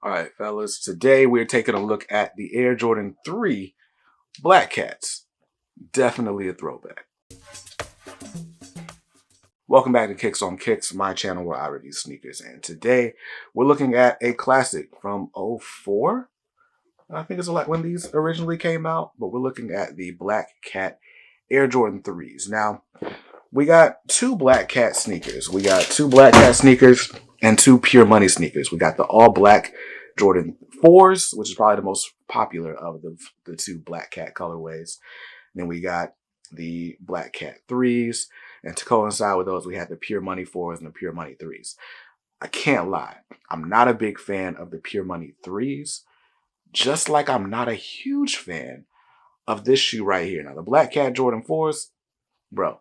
All right, fellas, today we're taking a look at the Air Jordan 3 Black Cats. Definitely a throwback. Welcome back to Kicks on Kicks, my channel where I review sneakers. And today we're looking at a classic from '04. I think it's like when these originally came out, but we're looking at the Black Cat Air Jordan 3s. Now, we got two Black Cat sneakers. We got two Black Cat sneakers and two Pure Money sneakers. We got the all black Jordan 4s, which is probably the most popular of the two Black Cat colorways. Then we got the Black Cat 3s. And to coincide with those, we had the Pure Money 4s and the Pure Money 3s. I can't lie. I'm not a big fan of the Pure Money 3s, just like I'm not a huge fan of this shoe right here. Now, the Black Cat Jordan 4s, bro,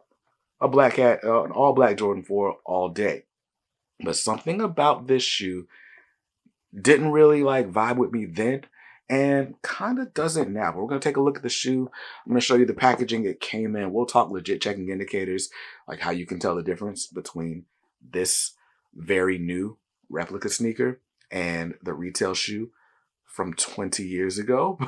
a Black Cat, an all black Jordan 4 all day. But something about this shoe didn't really like vibe with me then and kind of doesn't now. But we're going to take a look at the shoe. I'm going to show you the packaging it came in. We'll talk legit checking indicators, like how you can tell the difference between this very new replica sneaker and the retail shoe from 20 years ago.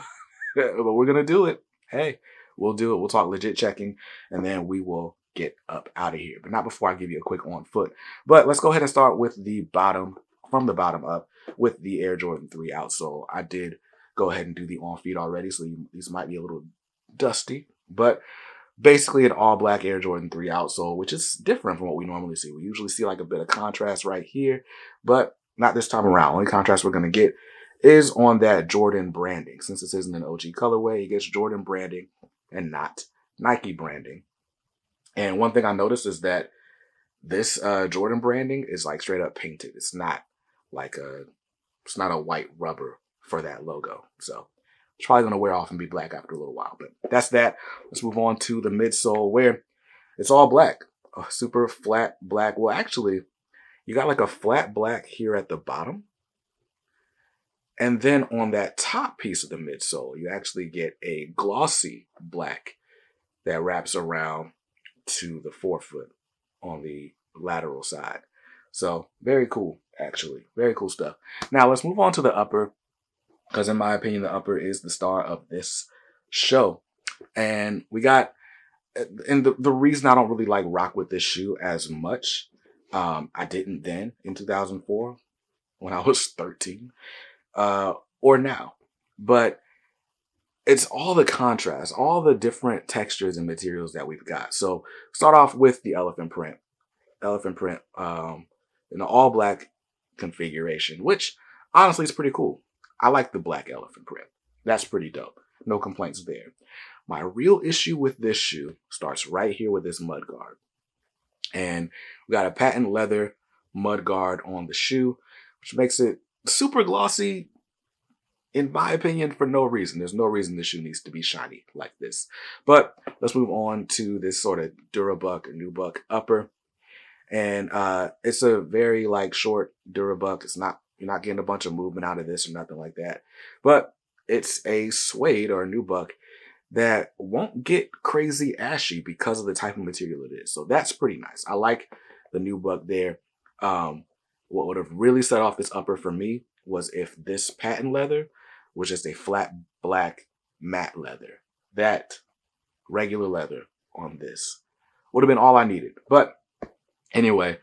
But we're going to do it. Hey, we'll do it. We'll talk legit checking, and then we will get up out of here. But not before I give you a quick on foot. But let's go ahead and start with the bottom, from the bottom up, with the Air Jordan 3 outsole. I did go ahead and do the on feet already, so these might be a little dusty. But basically an all black Air Jordan 3 outsole, which is different from what we normally see. We usually see like a bit of contrast right here, but not this time around. Only contrast we're going to get is on that Jordan branding. Since this isn't an OG colorway, it gets Jordan branding and not Nike branding. And one thing I noticed is that this Jordan branding is like straight up painted. It's not like it's not a white rubber for that logo. So it's probably going to wear off and be black after a little while. But that's that. Let's move on to the midsole, where it's all black. A super flat black. Well, actually, you got like a flat black here at the bottom. And then on that top piece of the midsole, you actually get a glossy black that wraps around to the forefoot on the lateral side. So very cool, actually. Very cool stuff. Now let's move on to the upper, because in my opinion, the upper is the star of this show. And we got, and the reason I don't really like rock with this shoe as much, I didn't then in 2004 when I was 13, or now, but it's all the contrast, all the different textures and materials that we've got. So start off with the elephant print in the all black configuration, which honestly is pretty cool. I like the black elephant print. That's pretty dope. No complaints there. My real issue with this shoe starts right here with this mud guard. And we got a patent leather mud guard on the shoe, which makes it super glossy, in my opinion, for no reason. There's no reason this shoe needs to be shiny like this. But let's move on to this sort of Durabuck or Nubuck upper. And it's a very like short Durabuck. It's not, you're not getting a bunch of movement out of this or nothing like that. But it's a suede or a Nubuck that won't get crazy ashy because of the type of material it is. So that's pretty nice. I like the Nubuck there. What would have really set off this upper for me was if this patent leather was just a flat black matte leather. That regular leather on this would have been all I needed. But anyway,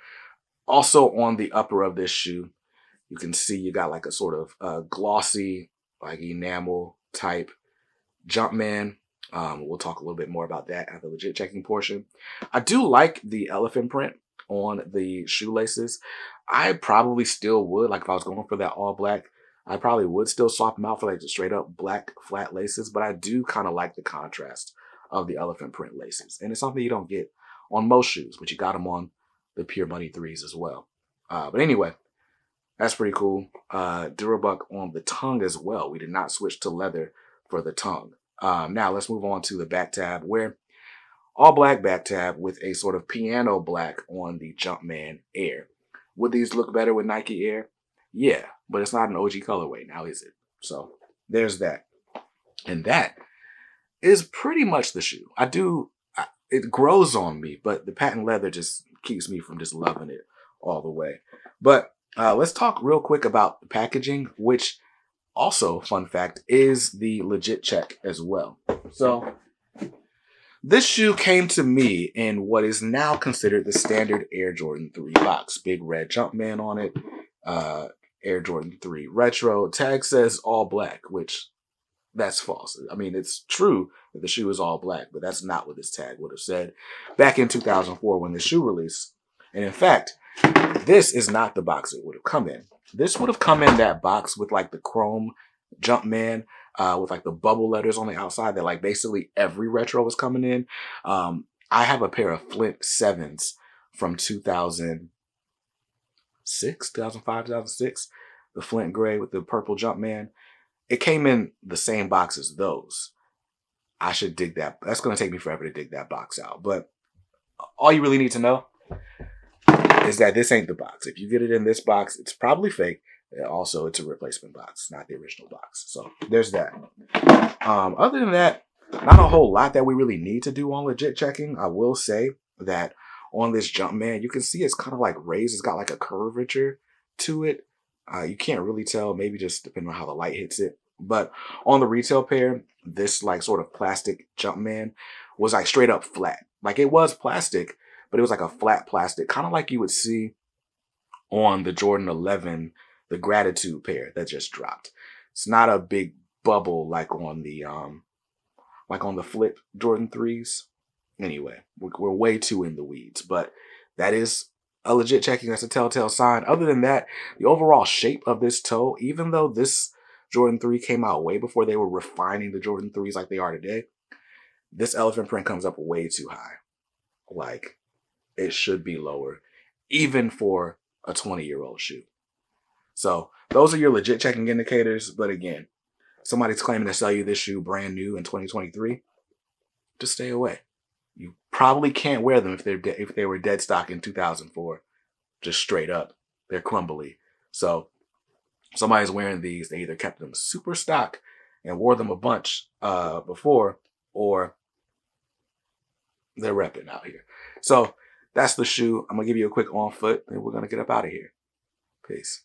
also on the upper of this shoe, you can see you got like a sort of glossy, like enamel type Jumpman. We'll talk a little bit more about that at the legit checking portion. I do like the elephant print on the shoelaces. I probably still would, like if I was going for that all black, I probably would still swap them out for like the straight up black flat laces, but I do kind of like the contrast of the elephant print laces. And it's something you don't get on most shoes, but you got them on the Pure Money 3s as well. But anyway, that's pretty cool. Durabuck on the tongue as well. We did not switch to leather for the tongue. Now let's move on to the back tab, where all black back tab with a sort of piano black on the Jumpman Air. Would these look better with Nike Air? Yeah, but it's not an OG colorway now, is it? So there's that. And that is pretty much the shoe. It grows on me, but the patent leather just keeps me from just loving it all the way. But Let's talk real quick about the packaging, which also, fun fact, is the legit check as well. So this shoe came to me in what is now considered the standard Air Jordan 3 box. Big red Jumpman on it. Uh, Air Jordan 3 Retro. Tag says all black, which that's false. I mean, it's true that the shoe is all black, but that's not what this tag would have said back in 2004 when the shoe released. And in fact, this is not the box it would have come in. This would have come in that box with like the chrome Jumpman, with like the bubble letters on the outside that like basically every retro was coming in. I have a pair of Flint 7s from 2006, 2005, 2006. The Flint gray with the purple Jumpman. It came in the same box as those. I should dig that. That's going to take me forever to dig that box out. But all you really need to know is that this ain't the box. If you get it in this box, it's probably fake. Also, it's a replacement box, not the original box. So there's that. Other than that, not a whole lot that we really need to do on legit checking. I will say that on this Jumpman, you can see it's kind of like raised. It's got like a curvature to it. You can't really tell, maybe just depending on how the light hits it. But on the retail pair, this like sort of plastic Jumpman was like straight up flat. Like it was plastic, but it was like a flat plastic, kind of like you would see on the Jordan 11, the Gratitude pair that just dropped. It's not a big bubble like on the flip Jordan 3s. Anyway, we're way too in the weeds, but that is a legit checking. That's a telltale sign. Other than that, the overall shape of this toe, even though this Jordan 3 came out way before they were refining the Jordan 3s like they are today, this elephant print comes up way too high. Like, it should be lower, even for a 20-year-old shoe. So those are your legit checking indicators. But again, somebody's claiming to sell you this shoe brand new in 2023. Just stay away. You probably can't wear them if they were dead stock in 2004. Just straight up, they're crumbly. So somebody's wearing these. They either kept them super stock and wore them a bunch before, or they're repping out here. So that's the shoe. I'm gonna give you a quick on foot, and we're gonna get up out of here. Peace.